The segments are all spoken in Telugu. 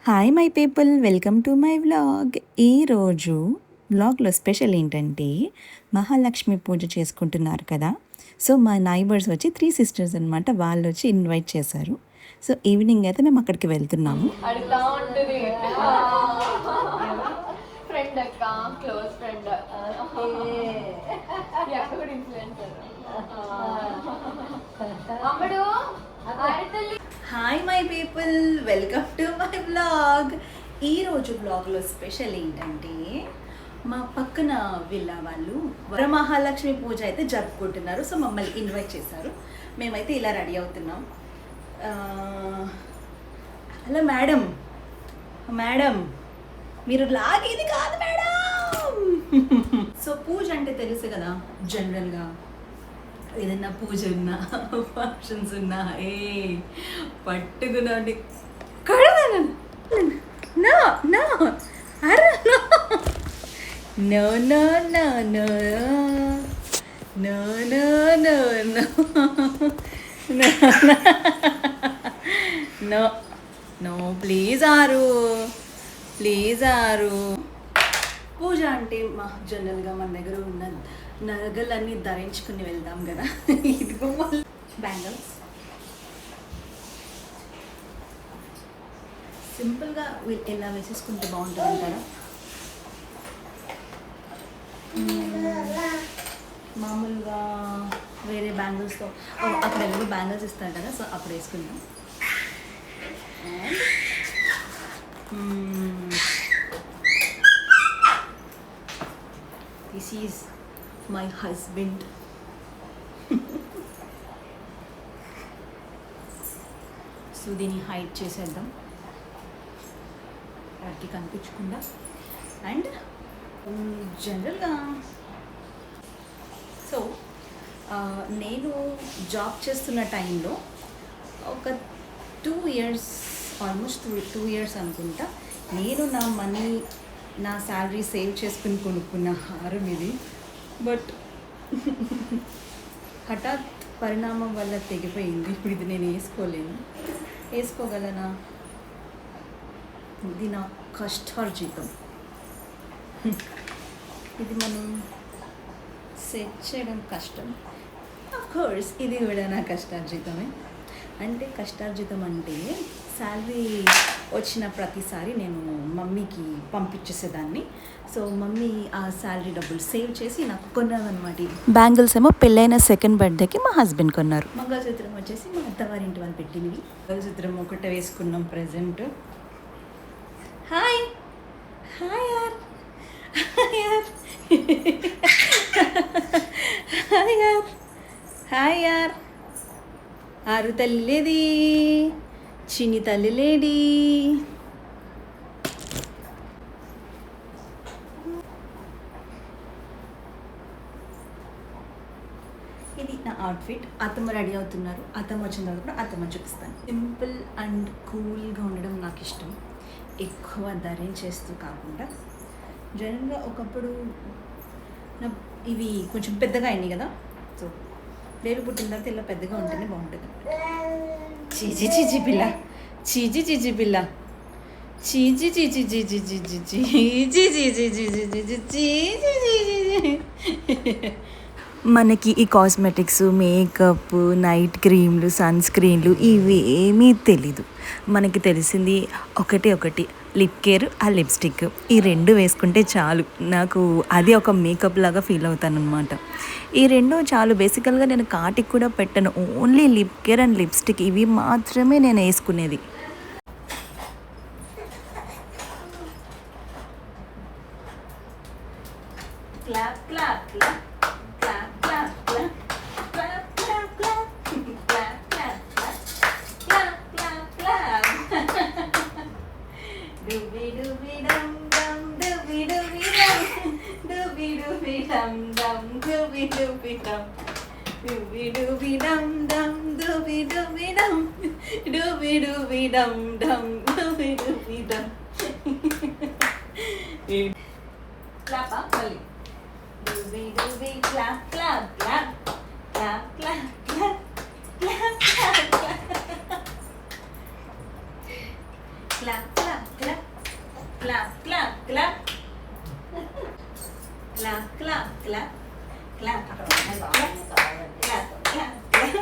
Hi my people, welcome to my vlog. ఈరోజు వ్లాగ్లో స్పెషల్ ఏంటంటే మహాలక్ష్మి పూజ చేసుకుంటున్నారు కదా. సో మా నైబర్స్ వచ్చి 3 సిస్టర్స్ అనమాట. వాళ్ళు వచ్చి ఇన్వైట్ చేశారు. సో ఈవినింగ్ అయితే మేము అక్కడికి వెళ్తున్నాము. Hi my people, welcome to my vlog. ఈరోజు వ్లాగ్లో స్పెషల్ ఏంటంటే మా పక్కన విల్లా వాళ్ళు వరమహాలక్ష్మి పూజ అయితే జరుపుకుంటున్నారు. సో మమ్మల్ని ఇన్వైట్ చేశారు. మేమైతే ఇలా రెడీ అవుతున్నాం. హలో మేడం, మేడం మీరు లాగేది కాదు మేడం. సో పూజ అంటే తెలుసు కదా, జనరల్గా ఏదన్నా పూజ ఉన్నా ఫంక్షన్స్ ఉన్నా పట్టుకున్నాండి కడదాను. నో నో అరే no no no no no no no no no no please ఆరు, ప్లీజ్ ఆరు. పూజ అంటే మా జనరల్గా మన దగ్గర ఉన్న నగలన్నీ ధరించుకుని వెళ్దాం కదా. ఇదిగో బ్యాంగిల్స్ సింపుల్గా ఎలా వేసేసుకుంటే బాగుంటుంది అంటారా. మామూలుగా వేరే బ్యాంగిల్స్తో అక్కడ ఎవరు బ్యాంగిల్స్ ఇస్తారు కదా, సో అప్పుడు వేసుకుందాం. This is my husband. So దీన్ని హైడ్ చేసేద్దాం వాటికి కనిపించకుండా. అండ్ జనరల్గా సో నేను జాబ్ చేస్తున్న టైంలో ఒక 2 years, ఆల్మోస్ట్ 2 years అనుకుంటా, నేను నా మనీ, నా శాలరీ సేవ్ చేసుకుని కొనుక్కున్న హారం ఇది. బట్ హఠాత్ పరిణామం వల్ల తెగిపోయింది. ఇప్పుడు ఇది నేను వేసుకోగలనా? ఇది నా కష్టార్జితం. ఇది మనం సెట్ చేయడం కష్టం. అఫ్కోర్స్ ఇది కూడా నా కష్టార్జితమే. అంటే కష్టార్జితం అంటే శాలరీ వచ్చిన ప్రతిసారి నేను మమ్మీకి పంపించేసేదాన్ని. సో మమ్మీ ఆ శాలరీ డబ్బులు సేవ్ చేసి నాకు కొన్నారనమాట. బ్యాంగిల్స్ ఏమో పెళ్ళైన సెకండ్ బర్త్డేకి మా హస్బెండ్ కొన్నారు. మంగళసూత్రం వచ్చేసి మా అత్తవారింటి వాళ్ళు పెట్టినవి. మంగళసూత్రం ఒకటే వేసుకున్నాం ప్రజెంట్. హాయ్ హాయ్ యార్, హాయ్ యార్, హాయ్ యార్, హాయ్ యార్. ఆరు తల్లిలేది, చిన్ని తల్లి లేడీ. ఇది నా అవుట్ఫిట్. అత్తమ్మ రెడీ అవుతున్నారు. అత్తమ్మ వచ్చిన తర్వాత కూడా అత్తమ్మ చూపిస్తాను. సింపుల్ అండ్ కూల్గా ఉండడం నాకు ఇష్టం. ఎక్కువ ధరించేస్తూ కాకుండా జనరల్గా ఒకప్పుడు ఇవి కొంచెం పెద్దగా అయినాయి కదా. సో బేబీ పుట్టిన తర్వాత ఇలా పెద్దగా ఉంటేనే బాగుంటుంది. చీజీ చీజీ పిల్ల, చీజీ చీజీ పిల్ల, cheesy cheesy cheesy cheesy cheesy cheesy cheesy cheesy. మనకి ఈ కాస్మెటిక్స్, మేకప్, నైట్ క్రీమ్లు, సన్ స్క్రీన్లు ఇవేమీ తెలీదు. మనకి తెలిసింది ఒకటి లిప్ కేర్, ఆ లిప్స్టిక్. ఈ 2 వేసుకుంటే చాలు. నాకు అది ఒక మేకప్ లాగా ఫీల్ అవుతాను అనమాట. ఈ 2 చాలు. బేసికల్గా నేను కాటికి కూడా పెట్టను. Only lip care and lipstick ఇవి మాత్రమే నేను వేసుకునేది. Clap clap clap clap clap clap clap clap clap clap clap clap clap clap. డూబీ డూబీ డమ్ డమ్ డూబీ డూబీ డమ్ డూబీ డూబీ డమ్ డమ్ డూబీ డూబీ డమ్ డూబీ డూబీ డమ్ డమ్ డూబీ డూబీ డమ్ డూబీ డూబీ డమ్ డమ్ డూబీ డూబీ డమ్. క్లాపా మళ్ళీ. డూబీ డూబీ clap clap clap clap clap clap clap clap clap. clap, clap, clap, clap, clap, clap, clap, clap, clap, clap, clap, clap.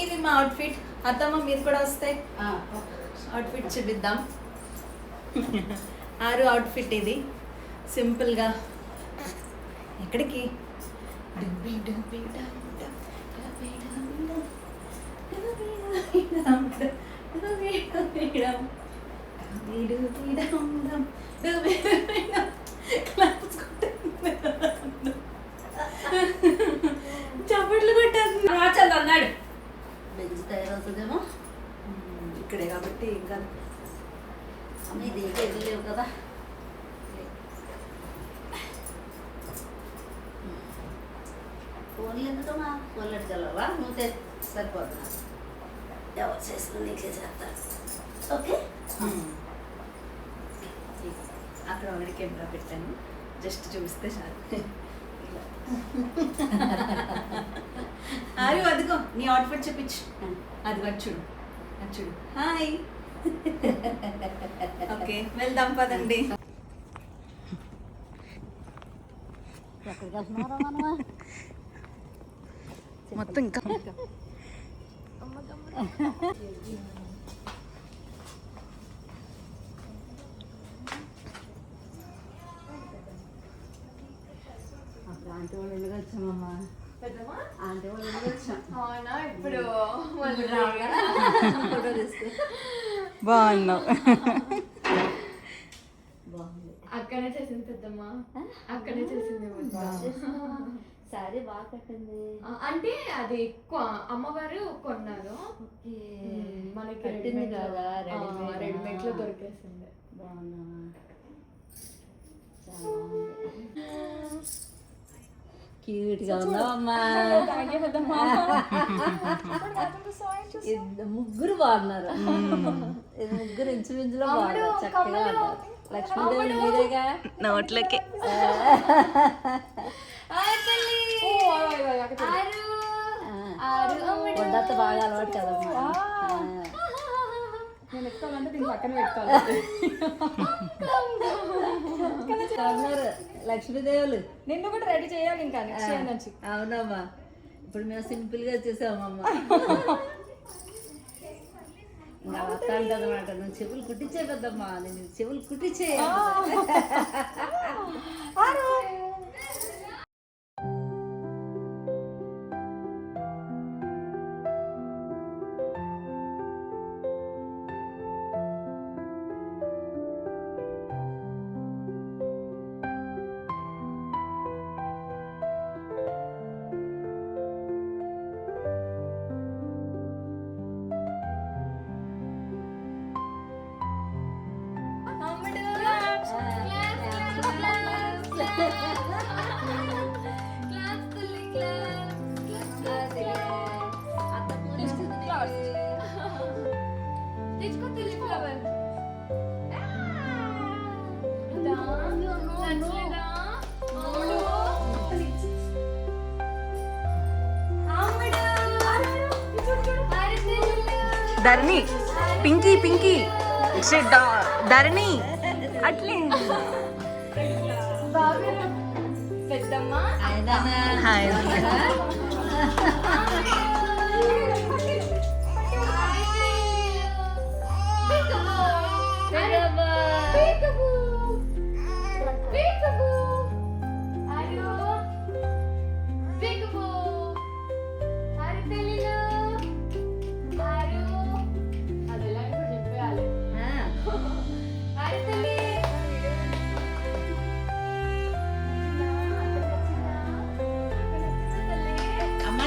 ఇది మా అవుట్ఫిట్. అత్తమ్మ మీరు కూడా వస్తాయి. అవుట్ఫిట్ చూపిద్దాం. ఆరు అవుట్ఫిట్ ఇది సింపుల్గా. ఎక్కడికి? డుబ్బి డుబ్బి డమ్ డమ్, డుబ్బి డుబ్బి డమ్, డుబ్బి డుబ్బి డమ్ డమ్, డుబ్బి డుబ్బి డమ్, డుబ్బి డుబ్బి డమ్ డమ్, డుబ్బి డుబ్బి డమ్. క్లాప్స్ కొట్టాను, చప్పట్లు కొట్టాను. చంద్ర అన్నాడు బెంచ్ తయారవుతుందేమో ఇక్కడే కాబట్టి ఇంకా అమ్మ ఇది వెళ్ళలేవు కదా. ఫోన్లు ఎందుకమ్మా? ఫోన్లు ఎట్టుకెళ్ళవా? నువ్వు సరిపోతున్నా. ఎవరు చేసుకుని నీకే చేస్తారు. ఓకే అక్కడ ఆల్రెడీ కెమెరా పెట్టాను, జస్ట్ చూపిస్తే చాలు. ఆరు అదిగో నీ అవుట్ఫిట్ చూపించు. అదిగో అది చూడు, అది చూడు. హాయ్. ఓకే వెళ్దాం పదండి. ఎక్కడికి వెళ్తున్నారా మనమా? మొత్తం ఇంకా ఆంటీ వాళ్ళు ఎందుకు వచ్చామమ్మా? ఆంటీ వాళ్ళు ఎందుకు వచ్చాం? ఇప్పుడు ఫోటో తీసుకో. బాగున్నావు. బాగుంది. అక్కడే చేసింది పెద్దమ్మ, అక్కడే చేసింది సారీ బాగా కట్టింది. అంటే అది అమ్మగారు కొన్నారు. మనకి కట్టింది కదా, రెడీమేడ్ లో దొరికేసింది. బాగున్నా, చాలా బాగుంది. క్యూట్ గా ఉన్నావమ్మా. ముగ్గురు బాగున్నారు. ముగ్గురు ఇంచుమించులో బాగున్నారు, చక్కగా ఉన్నారు. లక్ష్మీదేవి మీరేగా నోట్లకి. వడ్డత్త బాగా అలవాటు కదమ్మా. నేను ఎత్తుకోవాలంటే దీని పక్కన పెట్టుకోవాలి. లక్ష్మీదేవులు నిన్ను కూడా రెడీ చేయాలి ఇంకా నుంచి. అవునమ్మా, ఇప్పుడు మేము సింపుల్ గా వచ్చేసామమ్మా. ఇంకా వస్తాంటది అనమాట. నువ్వు చెవులు కుట్టించే పెద్దమ్మా, నేను చెవులు కుట్టించే. ధరణి, పింకీ పింకీ, ధరణి అట్లే. పెద్దమ్మ హాయ్.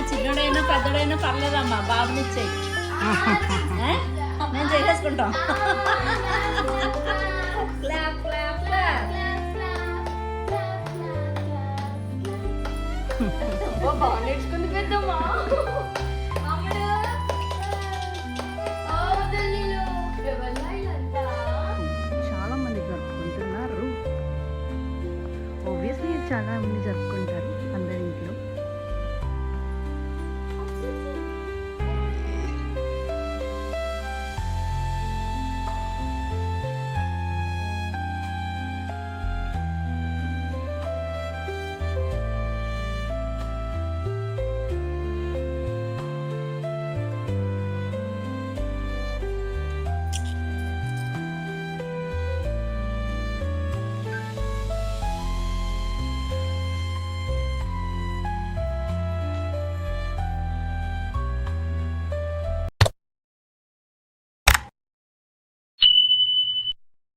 చిన్నడైనా పెద్దడైనా పర్లేదమ్మా, బాబునిచ్చేయి. మేము చేసేసుకుంటాం. బాగా నేర్చుకుంది పెద్దమ్మా.